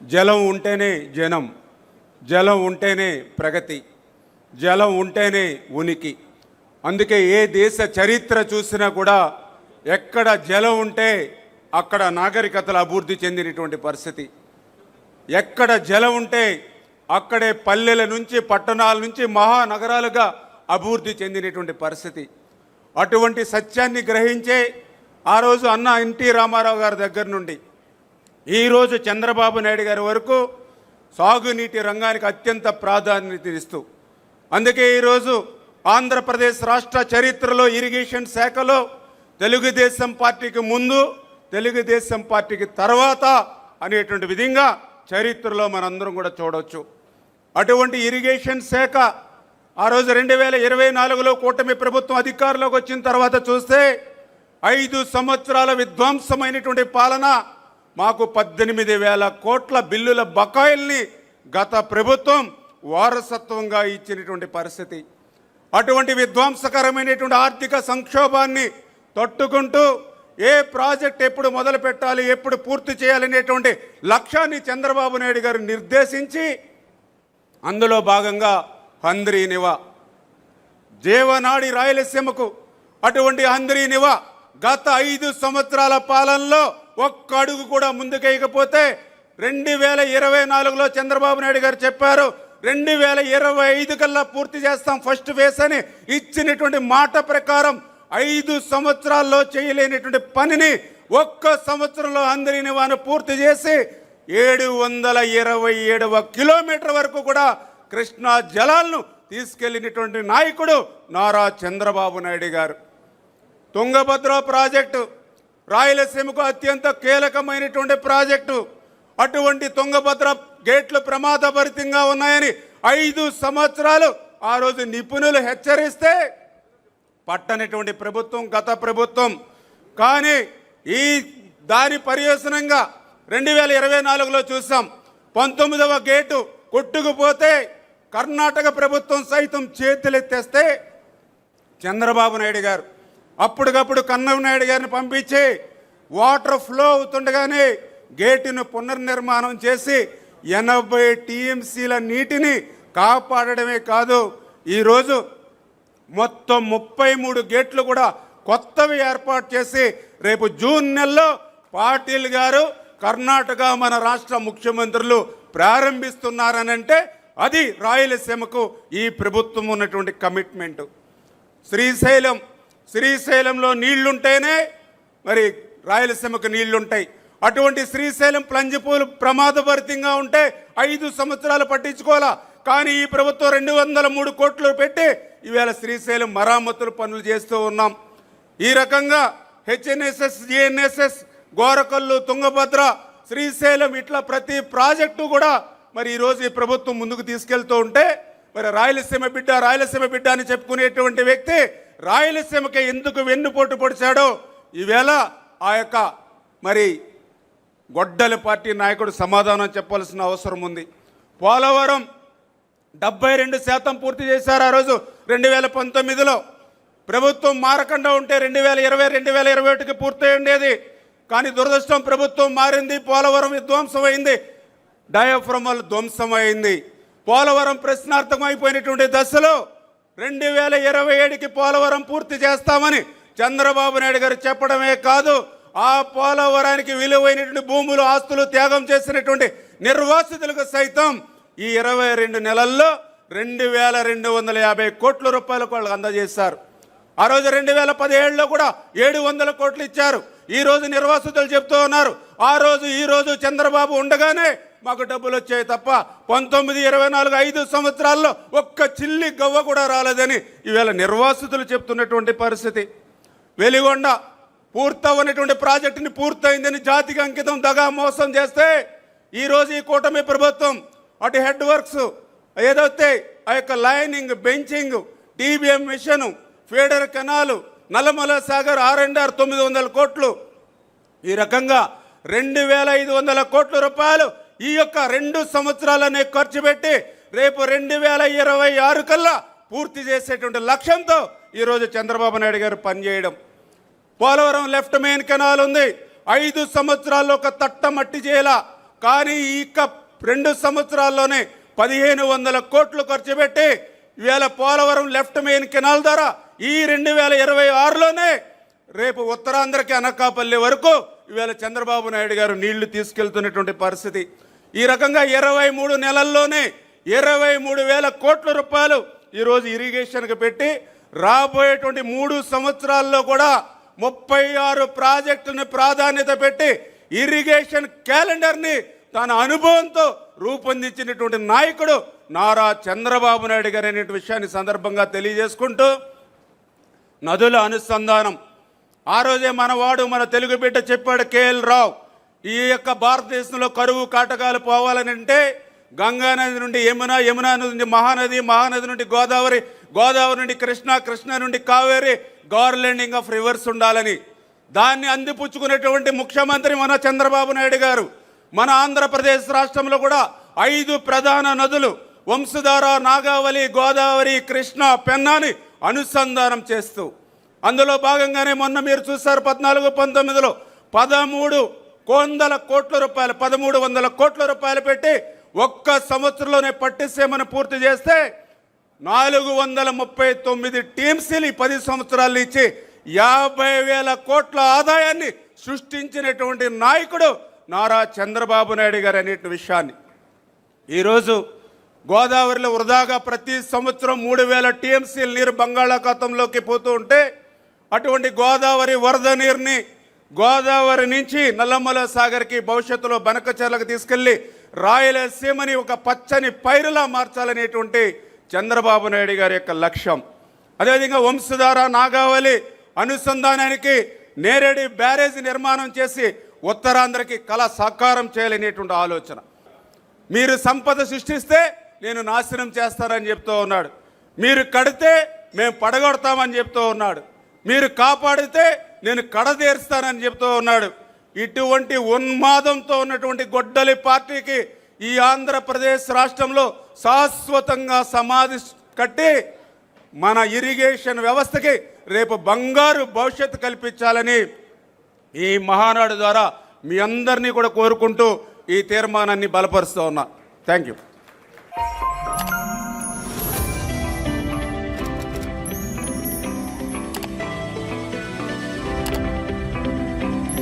జలం ఉంటేనే జనం, జలం ఉంటేనే ప్రగతి, జలం ఉంటేనే ఉనికి. అందుకే ఏ దేశ చరిత్ర చూసినా కూడా ఎక్కడ జలం ఉంటే అక్కడ నాగరికతలు అభివృద్ధి చెందినటువంటి పరిస్థితి. ఎక్కడ జలం ఉంటే అక్కడే పల్లెల నుంచి పట్టణాల నుంచి మహానగరాలుగా అభివృద్ధి చెందినటువంటి పరిస్థితి. అటువంటి సత్యాన్ని గ్రహించే ఆ రోజు అన్న ఎన్టీ రామారావు గారి దగ్గర నుండి ఈరోజు చంద్రబాబు నాయుడు గారి వరకు సాగునీటి రంగానికి అత్యంత ప్రాధాన్యత ఇస్తూ, అందుకే ఈరోజు ఆంధ్రప్రదేశ్ రాష్ట్ర చరిత్రలో ఇరిగేషన్ శాఖలో తెలుగుదేశం పార్టీకి ముందు, తెలుగుదేశం పార్టీకి తర్వాత అనేటువంటి విధంగా చరిత్రలో మనందరం కూడా చూడవచ్చు. అటువంటి ఇరిగేషన్ శాఖ ఆ రోజు 2024లో కూటమి ప్రభుత్వం అధికారంలోకి వచ్చిన తర్వాత చూస్తే 5 సంవత్సరాల విధ్వంసమైనటువంటి పాలన, మాకు 18,000 కోట్ల బిల్లుల బకాయిల్ని గత ప్రభుత్వం వారసత్వంగా ఇచ్చినటువంటి పరిస్థితి. అటువంటి విధ్వంసకరమైనటువంటి ఆర్థిక సంక్షోభాన్ని తట్టుకుంటూ ఏ ప్రాజెక్ట్ ఎప్పుడు మొదలు పెట్టాలి, ఎప్పుడు పూర్తి చేయాలనేటువంటి లక్ష్యాన్ని చంద్రబాబు నాయుడు గారు నిర్దేశించి, అందులో భాగంగా హంద్రీనివా జీవనాడి రాయలసీమకు అటువంటి హంద్రీనివా గత 5 సంవత్సరాల పాలనలో ఒక్క అడుగు కూడా ముందుకేయకపోతే 2024లో చంద్రబాబు నాయుడు గారు చెప్పారు 2025 కల్లా పూర్తి చేస్తాం ఫస్ట్ ఫేజ్ అని ఇచ్చినటువంటి మాట ప్రకారం 5 సంవత్సరాల్లో చేయలేనటువంటి పనిని ఒక్క సంవత్సరంలో హంద్రీనివాను పూర్తి చేసి 727వ కిలోమీటర్ వరకు కూడా కృష్ణా జలాలను తీసుకెళ్లినటువంటి నాయకుడు నారా చంద్రబాబు నాయుడు గారు. తుంగభద్ర ప్రాజెక్టు రాయలసీమకు అత్యంత కీలకమైనటువంటి ప్రాజెక్టు. అటువంటి తుంగభద్ర గేట్లు ప్రమాదభరితంగా ఉన్నాయని 5 సంవత్సరాలు ఆ రోజు నిపుణులు హెచ్చరిస్తే పట్టనటువంటి ప్రభుత్వం గత ప్రభుత్వం. కానీ ఈ దాని పర్యవసనంగా 2024లో చూసాం 19వ గేటు కొట్టుకుపోతే కర్ణాటక ప్రభుత్వం సైతం చేతులెత్తేస్తే చంద్రబాబు నాయుడు గారు అప్పటికప్పుడు కన్నమనాయుడు గారిని పంపించి వాటర్ ఫ్లో అవుతుండగానే గేటును పునర్నిర్మాణం చేసి 80 టీఎంసీల నీటిని కాపాడడమే కాదు, ఈరోజు మొత్తం 33 గేట్లు కూడా కొత్తవి ఏర్పాటు చేసి రేపు జూన్ నెలలో పాటిల్ గారు కర్ణాటక మన రాష్ట్ర ముఖ్యమంత్రులు ప్రారంభిస్తున్నారనంటే అది రాయలసీమకు ఈ ప్రభుత్వం ఉన్నటువంటి కమిట్మెంటు. శ్రీశైలంలో నీళ్లుంటేనే మరి రాయలసీమకు నీళ్లుంటాయి. అటువంటి శ్రీశైలం ప్లంజిపూలు ప్రమాదభరితంగా ఉంటే 5 సంవత్సరాలు పట్టించుకోవాలా. కానీ ఈ ప్రభుత్వం 203 కోట్లు పెట్టి ఈవేళ శ్రీశైలం మరామతులు పనులు చేస్తూ ఉన్నాం. ఈ రకంగా హెచ్ఎన్ఎస్ఎస్, జిఎన్ఎస్ఎస్, గోరకల్లు, తుంగభద్ర, శ్రీశైలం ఇట్లా ప్రతి ప్రాజెక్టు కూడా మరి ఈరోజు ఈ ప్రభుత్వం ముందుకు తీసుకెళ్తూ ఉంటే మరి రాయలసీమ బిడ్డ అని చెప్పుకునేటువంటి వ్యక్తి రాయలసీమకి ఎందుకు వెన్నుపోటు పొడిచాడో ఈవేళ ఆ యొక్క మరి గొడ్డలి పార్టీ నాయకుడు సమాధానం చెప్పాల్సిన అవసరం ఉంది. పోలవరం 72% పూర్తి చేశారు. ఆ రోజు 2019లో ప్రభుత్వం మారకుండా ఉంటే 2020, 2021కి పూర్తి ఉండేది. కానీ దురదృష్టం ప్రభుత్వం మారింది, పోలవరం విధ్వంసమైంది, డయాఫ్రమల్ ధ్వంసమైంది. పోలవరం ప్రశ్నార్థమైపోయినటువంటి దశలో 2027కి పోలవరం పూర్తి చేస్తామని చంద్రబాబు నాయుడు గారు చెప్పడమే కాదు, ఆ పోలవరానికి విలువైనటువంటి భూములు, ఆస్తులు త్యాగం చేసినటువంటి నిర్వాసితులకు సైతం ఈ 22 నెలల్లో 2,250 కోట్ల రూపాయలకు వాళ్ళు అందజేశారు. ఆ రోజు 2017లో కూడా 700 కోట్లు ఇచ్చారు. ఈ రోజు నిర్వాసితులు చెప్తూ ఉన్నారు ఈ రోజు చంద్రబాబు ఉండగానే మాకు డబ్బులు వచ్చాయి తప్ప 19, 24, 5 సంవత్సరాల్లో ఒక్క చిల్లి గవ్వ కూడా రాలేదని ఈవేళ నిర్వాసితులు చెప్తున్నటువంటి పరిస్థితి. వెలిగొండ పూర్తవనటువంటి ప్రాజెక్టుని పూర్తయిందని జాతికి అంకితం దగా మోసం చేస్తే ఈరోజు ఈ కూటమి ప్రభుత్వం అటు హెడ్ వర్క్స్ ఏదైతే ఆ యొక్క lining, benching, TBM machine, feeder కెనాలు, నల్లమల సాగర్ R&R 900 కోట్లు, ఈ రకంగా 2,500 కోట్ల రూపాయలు ఈ యొక్క 2 సంవత్సరాలనే ఖర్చు పెట్టి రేపు 2026 కల్లా పూర్తి చేసేటువంటి లక్ష్యంతో ఈరోజు చంద్రబాబు నాయుడు గారు పనిచేయడం. పోలవరం లెఫ్ట్ మెయిన్ కెనాల్ ఉంది, 5 సంవత్సరాల్లో ఒక తట్ట మట్టి చేయాల. కానీ ఇక 2 సంవత్సరాల్లోనే 1500 కోట్లు ఖర్చు పెట్టి ఇవాళ పోలవరం లెఫ్ట్ మెయిన్ కెనాల్ ద్వారా ఈ 2026లోనే రేపు ఉత్తరాంధ్రకి అనకాపల్లి వరకు ఇవాళ చంద్రబాబు నాయుడు గారు నీళ్లు తీసుకెళ్తున్నటువంటి పరిస్థితి. ఈ రకంగా 23 నెలల్లోనే 23,000 కోట్ల రూపాయలు ఈరోజు ఇరిగేషన్కి పెట్టి రాబోయేటువంటి 3 సంవత్సరాల్లో కూడా 36 ప్రాజెక్టుని ప్రాధాన్యత పెట్టి ఇరిగేషన్ క్యాలెండర్ని తన అనుభవంతో రూపొందించినటువంటి నాయకుడు నారా చంద్రబాబు నాయుడు గారు అనే విషయాన్ని సందర్భంగా తెలియజేసుకుంటూ, నదుల అనుసంధానం ఆ రోజే మనవాడు మన తెలుగు బిడ్డ చెప్పాడు కేఎల్ రావు, ఈ యొక్క భారతదేశంలో కరువు కాటకాలు పోవాలని అంటే గంగా నది నుండి యమున, యమున నది నుండి మహానది, మహానది నుండి గోదావరి, గోదావరి నుండి కృష్ణ, కృష్ణ నుండి కావేరి, గార్లెండింగ్ ఆఫ్ రివర్స్ ఉండాలని దాన్ని అందిపుచ్చుకునేటువంటి ముఖ్యమంత్రి మన చంద్రబాబు నాయుడు గారు. మన ఆంధ్రప్రదేశ్ రాష్ట్రంలో కూడా 5 ప్రధాన నదులు వంశధార, నాగావళి, గోదావరి, కృష్ణ, పెన్నాని అనుసంధానం చేస్తూ అందులో భాగంగానే మొన్న మీరు చూశారు 14-19లో 1300 కోట్ల రూపాయలు 1300 కోట్ల రూపాయలు పెట్టి ఒక్క సంవత్సరంలోనే పట్టిసీమను పూర్తి చేస్తే 439 టీమ్స్ని 10 సంవత్సరాలు ఇచ్చి 50,000 కోట్ల ఆదాయాన్ని సృష్టించినటువంటి నాయకుడు నారా చంద్రబాబు నాయుడు గారు అనే విషయాన్ని ఈరోజు గోదావరిలో వృధాగా ప్రతి సంవత్సరం 3,000 టీఎంసీల నీరు బంగాళాఖాతంలోకి పోతూ ఉంటే అటువంటి గోదావరి వరద నీరుని గోదావరి నుంచి నల్లమల సాగర్కి భవిష్యత్తులో బనకచర్లకు తీసుకెళ్లి రాయలసీమని ఒక పచ్చని పైరులా మార్చాలనేటువంటి చంద్రబాబు నాయుడు గారి యొక్క లక్ష్యం. అదేవిధంగా వంశధార, నాగావళి అనుసంధానానికి నేరేడి బ్యారేజ్ నిర్మాణం చేసి ఉత్తరాంధ్రకి కళ సాకారం చేయాలనేటువంటి ఆలోచన. మీరు సంపద సృష్టిస్తే నేను నాశనం చేస్తానని చెప్తూ ఉన్నాడు. మీరు కడితే మేము పడగొడతామని చెప్తూ ఉన్నాడు. మీరు కాపాడితే నేను కడదేరుస్తానని చెప్తూ ఉన్నాడు. ఇటువంటి ఉన్మాదంతో ఉన్నటువంటి గొడ్డలి పార్టీకి ఈ ఆంధ్రప్రదేశ్ రాష్ట్రంలో శాశ్వతంగా సమాధి కట్టి మన ఇరిగేషన్ వ్యవస్థకి రేపు బంగారు భవిష్యత్తు కల్పించాలని ఈ మహానాడు ద్వారా మీ అందరినీ కూడా కోరుకుంటూ ఈ తీర్మానాన్ని బలపరుస్తూ ఉన్నా. Thank you.